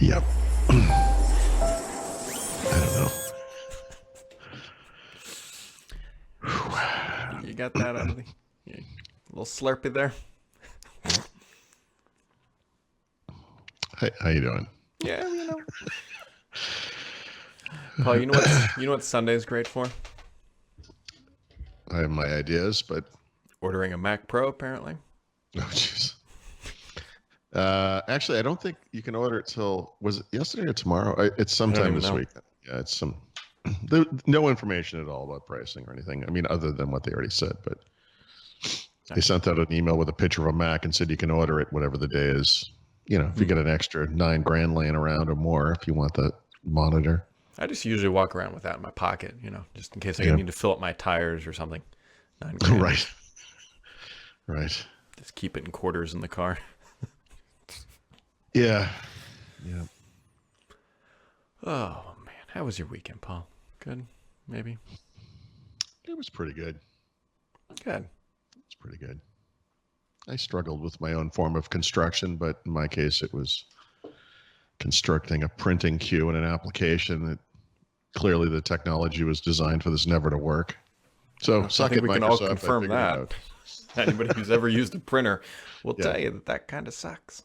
Yep. I don't know. You got that out of the little Slurpee there? Hey, how you doing? Yeah, Paul, you know what Sunday's great for? I have my ideas, but Ordering a Mac Pro, apparently. oh jeez. Actually, I don't think you can order it till, was it yesterday or tomorrow? It's I don't sometime even this know. week. Yeah, it's no information at all about pricing or anything. I mean, other than what they already said, but they sent out an email with a picture of a Mac and said you can order it whatever the day is. You know, if you get an extra $9,000 laying around or more, if you want the monitor. I just usually walk around with that in my pocket, just in case I Yeah. need to fill up my tires or something. $9,000. Right. Right. Just keep it in quarters in the car. Yeah. Yeah. Oh, man. How was your weekend, Paul? Good? Maybe? It was pretty good. Good. It's pretty good. I struggled with my own form of construction, but in my case, it was constructing a printing queue in an application that clearly the technology was designed for this never to work. So, I suck think it, we can Microsoft. all I confirm figured it that. out. Anybody who's ever used a printer will Yeah. tell you that kind of sucks.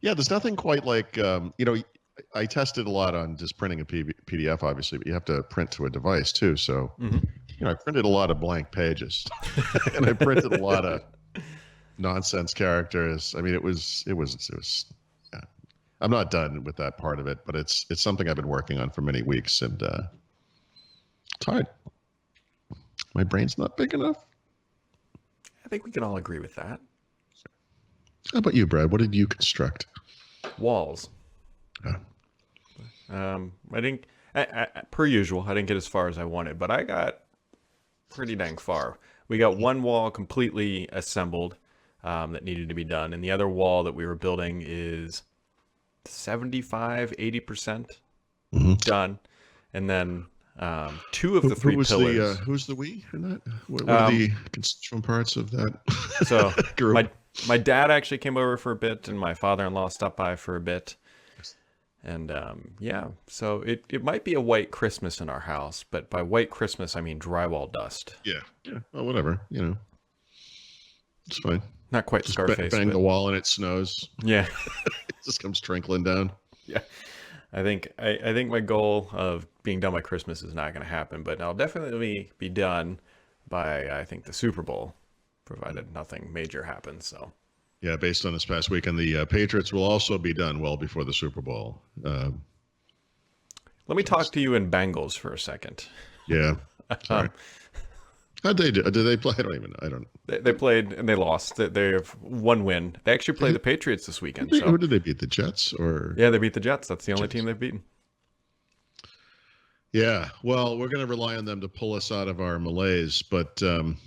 Yeah, there's nothing quite like, I tested a lot on just printing a PDF, obviously, but you have to print to a device too. So, I printed a lot of blank pages and I printed a lot of nonsense characters. I mean, it was, yeah. I'm not done with that part of it, but it's something I've been working on for many weeks, and it's hard. My brain's not big enough. I think we can all agree with that. How about you, Brad? What did you construct? Walls. Oh. I didn't, per usual, I didn't get as far as I wanted, but I got pretty dang far. We got one wall completely assembled that needed to be done, and the other wall that we were building is 75-80% done. And then two of the three pillars. Who's the we in that? What are the constituent parts of that So group? my dad actually came over for a bit, and my father-in-law stopped by for a bit. And so it might be a white Christmas in our house, but by white Christmas I mean drywall dust. Yeah. Well, whatever. It's fine. Not quite Just Scarface. bang but the wall and it snows. yeah, It just comes trickling down. yeah. I think my goal of being done by Christmas is not going to happen, but I'll definitely be done by I think the Super Bowl, provided nothing major happens. So. Yeah, based on this past weekend, the Patriots will also be done well before the Super Bowl. Let me talk to you in Bengals for a second. Yeah. Sorry. How'd they do? Did they play? I don't. They played and they lost. They have one win. They actually play the Patriots this weekend. So. Who did they beat? The Jets or? Yeah, they beat the Jets. That's the only team they've beaten. Yeah. Well, we're going to rely on them to pull us out of our malaise, but I'm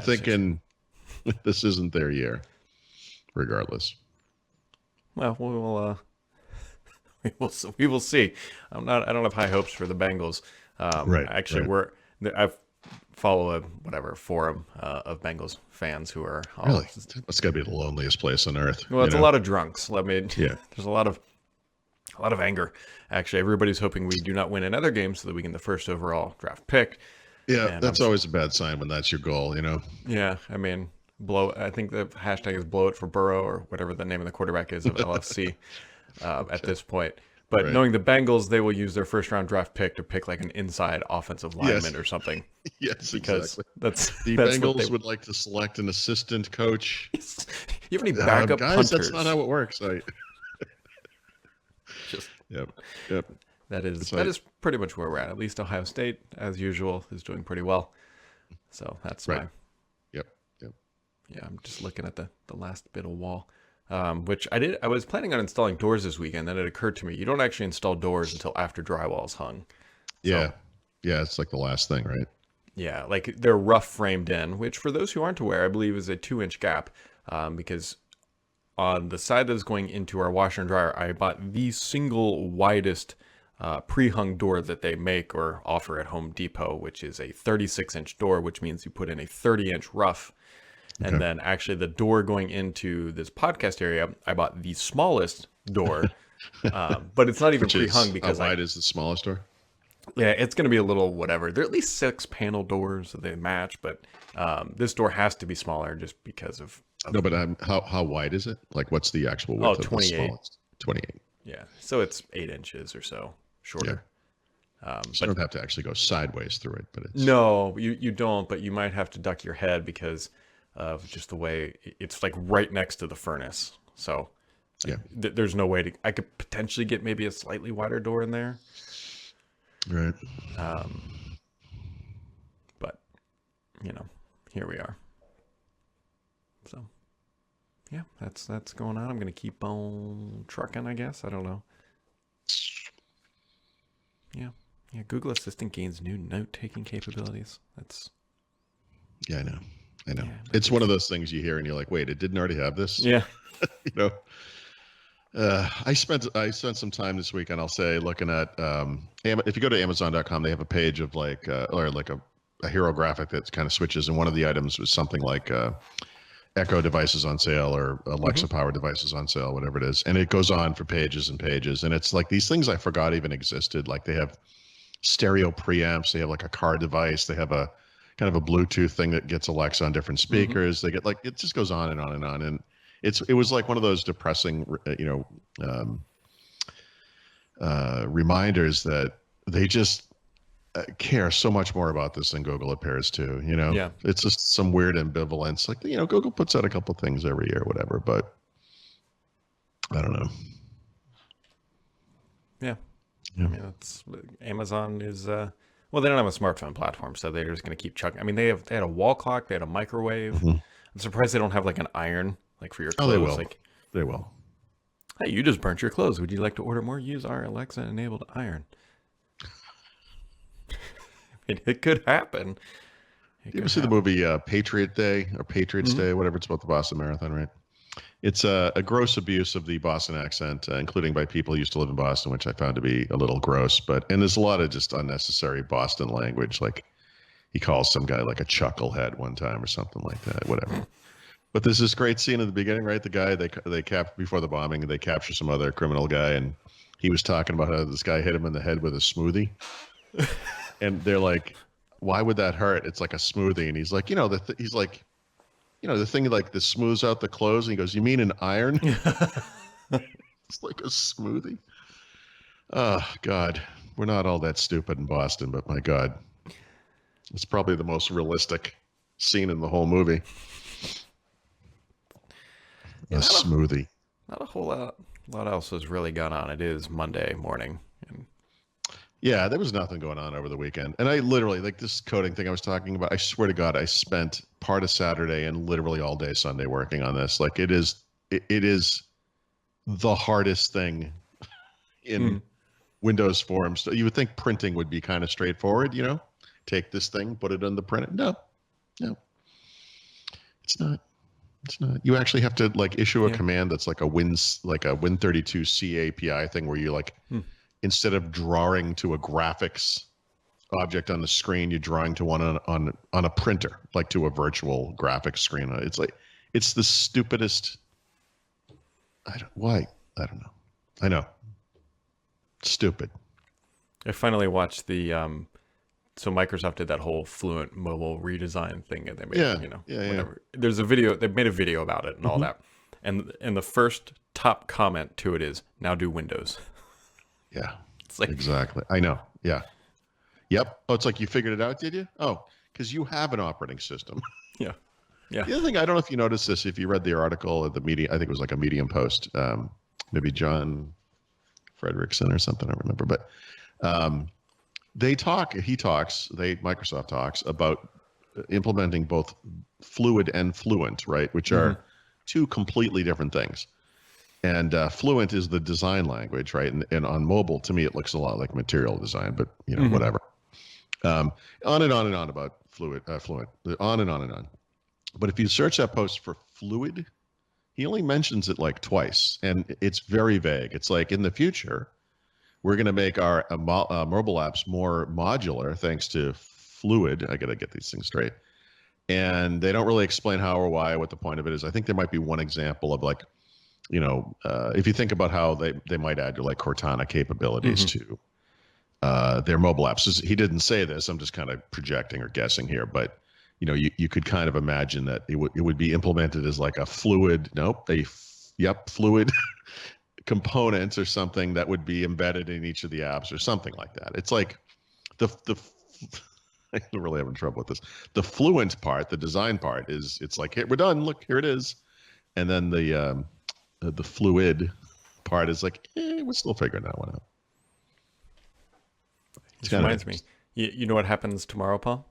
thinking this isn't their year, regardless. Well, we will see. I don't have high hopes for the Bengals. Right. Actually, I follow a forum of Bengals fans who are all, Really, that's got to be the loneliest place on earth. well, it's a lot of drunks. Yeah. There's a lot of anger. Actually, everybody's hoping we do not win another game so that we get the first overall draft pick. Yeah, And that's always a bad sign when that's your goal. Yeah, I mean, I think the hashtag is blow it for Burrow or whatever the name of the quarterback is of LFC at this point. But Right. knowing the Bengals, they will use their first round draft pick to pick like an inside offensive lineman or something. Yes, Because exactly. that's The that's what Bengals would like to select an assistant coach. You have any backup Guys, punters? that's not how it works. Just, Yep. that It's is pretty much where we're at. At least Ohio State, as usual, is doing pretty well. So that's Right. Yep. yeah. I'm just looking at the last bit of wall. Which I was planning on installing doors this weekend. Then it occurred to me, you don't actually install doors until after drywall's hung. Yeah. Yeah, it's like the last thing, right? Yeah, like they're rough framed in, which for those who aren't aware, I believe is a 2-inch gap. Because on the side that is going into our washer and dryer, I bought the single widest pre-hung door that they make or offer at Home Depot, which is a 36-inch door, which means you put in a 30-inch rough. Okay. And then actually the door going into this podcast area, I bought the smallest door But it's not even Which is pre-hung how because wide is the smallest door? yeah, it's going to be a little whatever. There are at least 6 panel doors that they match, but this door has to be smaller just because No, but how wide is it? Like, what's the actual oh, width of the 28. smallest? 28. Yeah, so it's 8 inches or so shorter. So you don't have to actually go sideways through it, but it's No, you don't, but you might have to duck your head because of just the way it's like right next to the furnace. So yeah, there's no way to. I could potentially get maybe a slightly wider door in there, right. but here we are. So yeah, that's going on. I'm gonna keep on trucking, I guess. I don't know. Yeah. Yeah, Google Assistant gains new note-taking capabilities. That's Yeah, I know. yeah, It's one of those things you hear and you're like, wait, it didn't already have this? yeah. You know. I spent some time this weekend, I'll say, looking at if you go to Amazon.com, they have a page of like or like a hero graphic that kind of switches, and one of the items was something like Echo devices on sale or Alexa powered devices on sale, whatever it is, and it goes on for pages and pages, and it's like these things I forgot even existed. Like they have stereo preamps, they have like a car device, they have a kind of a Bluetooth thing that gets Alexa on different speakers. They get like it just goes on and on and on, and it was like one of those depressing, reminders that they just care so much more about this than Google appears to. Yeah. It's just some weird ambivalence. Like Google puts out a couple things every year, whatever, but I don't know. Yeah. I mean, Amazon is well, they don't have a smartphone platform, so they're just going to keep chucking. I mean, they had a wall clock, they had a microwave. I'm surprised they don't have like an iron, like for your clothes. Oh, they will. Like, They will. hey, you just burnt your clothes. Would you like to order more? Use our Alexa-enabled iron. I mean, it could happen. You ever see the movie Patriot Day or Patriots Day, whatever? It's about the Boston Marathon, right? It's a gross abuse of the Boston accent, including by people who used to live in Boston, which I found to be a little gross. And there's a lot of just unnecessary Boston language. Like he calls some guy like a chucklehead one time or something like that, whatever. But there's this great scene at the beginning, right? The guy they capture before the bombing, they capture some other criminal guy, and he was talking about how this guy hit him in the head with a smoothie. And they're like, why would that hurt? It's like a smoothie. And he's like, he's like, the thing like that smooths out the clothes. And he goes, you mean an iron? It's like a smoothie. Oh, God. We're not all that stupid in Boston, but my God. It's probably the most realistic scene in the whole movie. A smoothie. Not a whole lot else has really gone on. It is Monday morning. And yeah, there was nothing going on over the weekend. And I literally, like this coding thing I was talking about, I swear to God, I spent part of Saturday and literally all day Sunday working on this. Like it is the hardest thing in Windows forms. So you would think printing would be kind of straightforward, take this thing, put it on the printer. No, it's not. It's not. You actually have to like issue a command that's like a Win32C API thing where you like, instead of drawing to a graphics object on the screen, you're drawing to one on a printer, like to a virtual graphics screen. It's the stupidest. Why? I don't know. I know. Stupid. I finally watched the so Microsoft did that whole Fluent mobile redesign thing, and they made whatever. There's a video. They made a video about it and all that, and the first top comment to it is now do Windows. Yeah, it's like exactly. I know. Yeah. Yep. Oh, it's like you figured it out, did you? Oh, because you have an operating system. Yeah. Yeah. The other thing, I don't know if you noticed this, if you read the article at the Medium, I think it was like a Medium post, maybe John Frederickson or something, I don't remember, but Microsoft talks about implementing both Fluid and Fluent, right? Which are two completely different things. And Fluent is the design language, right? And on mobile, to me, it looks a lot like Material Design, but whatever. On and on and on about Fluent, on and on and on. But if you search that post for Fluid, he only mentions it like twice, and it's very vague. It's like in the future, we're going to make our mobile apps more modular thanks to Fluid. I got to get these things straight. And they don't really explain how or why, what the point of it is. I think there might be one example of like if you think about how they might add like Cortana capabilities to their mobile apps. He didn't say this. I'm just kind of projecting or guessing here, but you could kind of imagine that it would be implemented as like a fluid component or something that would be embedded in each of the apps or something like that. It's like the I'm really having trouble with this. The fluent part, the design part it's like, hey, we're done. Look, here it is. And then the fluid part is like, we're still figuring that one out. This reminds me. You know what happens tomorrow, Paul?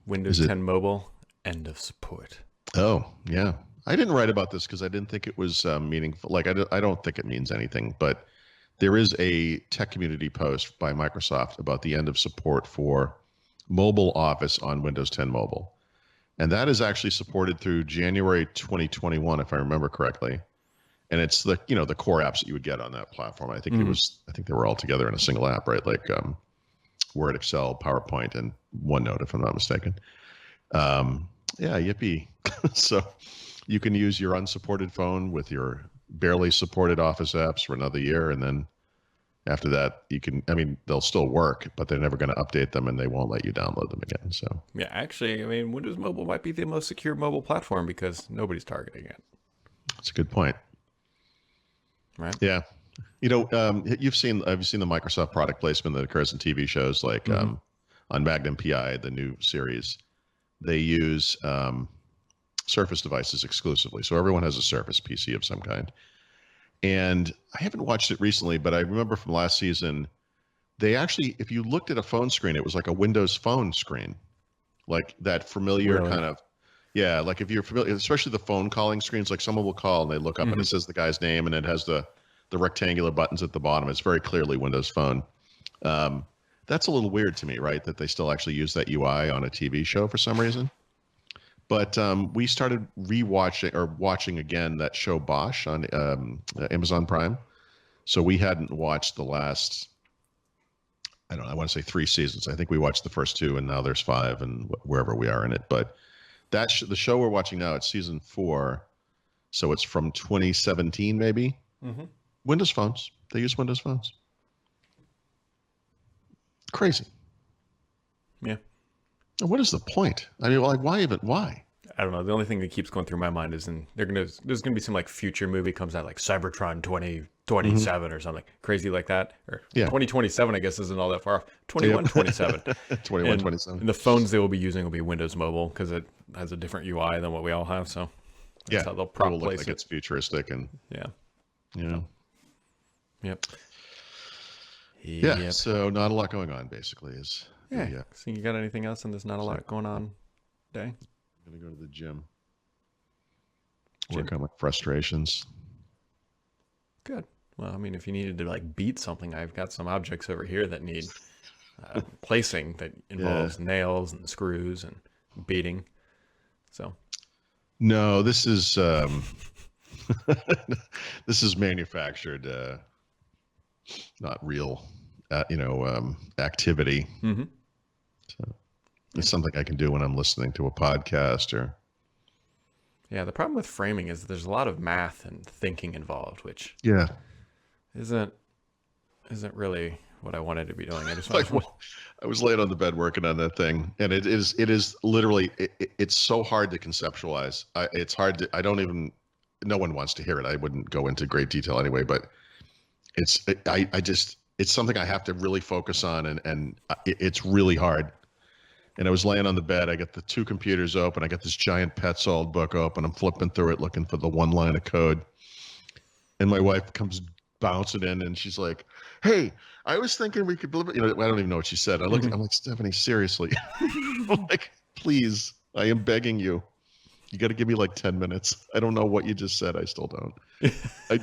Windows 10 Mobile, end of support. Oh, yeah. I didn't write about this because I didn't think it was meaningful. Like, I don't think it means anything, but there is a tech community post by Microsoft about the end of support for mobile Office on Windows 10 Mobile. And that is actually supported through January 2021, if I remember correctly. And it's the core apps that you would get on that platform. I think they were all together in a single app, right? Like Word, Excel, PowerPoint, and OneNote, if I'm not mistaken. Yeah, yippee. So you can use your unsupported phone with your barely supported Office apps for another year. And then after that, they'll still work, but they're never going to update them and they won't let you download them again. So yeah, actually, Windows Mobile might be the most secure mobile platform because nobody's targeting it. That's a good point. Right. Yeah. Have you seen the Microsoft product placement that occurs in TV shows like on Magnum PI, the new series? They use Surface devices exclusively. So everyone has a Surface PC of some kind. And I haven't watched it recently, but I remember from last season, they actually, if you looked at a phone screen, it was like a Windows Phone screen. Like that familiar kind of, yeah, like if you're familiar, especially the phone calling screens, like someone will call and they look up and it says the guy's name and it has the rectangular buttons at the bottom. It's very clearly Windows Phone. That's a little weird to me, right? That they still actually use that UI on a TV show for some reason. But we started watching again that show Bosch on Amazon Prime. So we hadn't watched the last, I don't know, I want to say 3 seasons. I think we watched the first 2 and now there's 5 and wherever we are in it. But the show we're watching now, it's season 4. So it's from 2017 maybe. Windows phones. They use Windows phones. Crazy. Yeah. What is the point? Why? I don't know. The only thing that keeps going through my mind is there's gonna be some like future movie comes out like Cybertron 2027 or something crazy like that. Or 2027, I guess, isn't all that far off. 2127. 2127. And the phones they will be using will be Windows Mobile because it has a different UI than what we all have. So that's how they'll probably look like it's futuristic and Yep. Yeah. So not a lot going on, basically. Yeah. So you got anything else? And there's not a lot going on today. I'm gonna go to the gym. Work on my frustrations. Good. Well, if you needed to like beat something, I've got some objects over here that need placing that involves nails and screws and beating. So. No, this is this is manufactured, not real, activity. So it's something I can do when I'm listening to a podcast or. Yeah, the problem with framing is there's a lot of math and thinking involved, which isn't really what I wanted to be doing. I was laying on the bed working on that thing, and it is literally it's so hard to conceptualize. It's hard to. No one wants to hear it. I wouldn't go into great detail anyway, but it's something I have to really focus on, and it's really hard. And I was laying on the bed. I got the 2 computers open. I got this giant Petzold book open. I'm flipping through it, looking for the one line of code. And my wife comes bouncing in, and she's like, "Hey, I was thinking we could I don't even know what she said. I'm like, Stephanie, seriously. I'm like, please, I am begging you. You got to give me like 10 minutes. I don't know what you just said. I still don't. I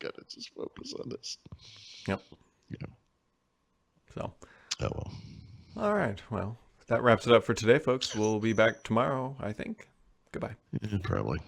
gotta just focus on this." Yep. Yeah. So. Oh, well. All right. Well, that wraps it up for today, folks. We'll be back tomorrow, I think. Goodbye. Yeah, probably.